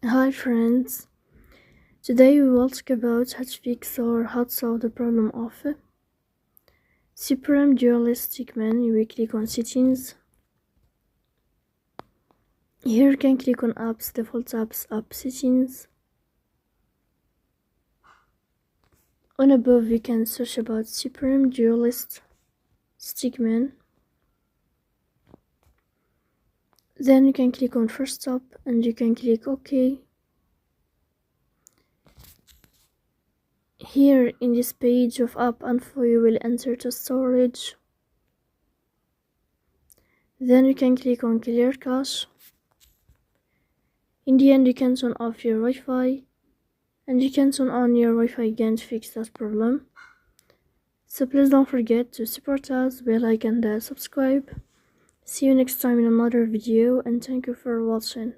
Hi friends, today we will talk about how to fix or how to solve the problem of Supreme Duelist Stickman. We click on settings. Here you can click on apps, default apps, app settings. On above we can search about Supreme Duelist Stickman. Then you can click on first stop and you can click OK. Here in this page of app info you will enter the storage. Then you can click on clear cache. In the end you can turn off your Wi-Fi and you can turn on your Wi-Fi again to fix that problem. So please don't forget to support us by like and subscribe. See you next time in another video and thank you for watching.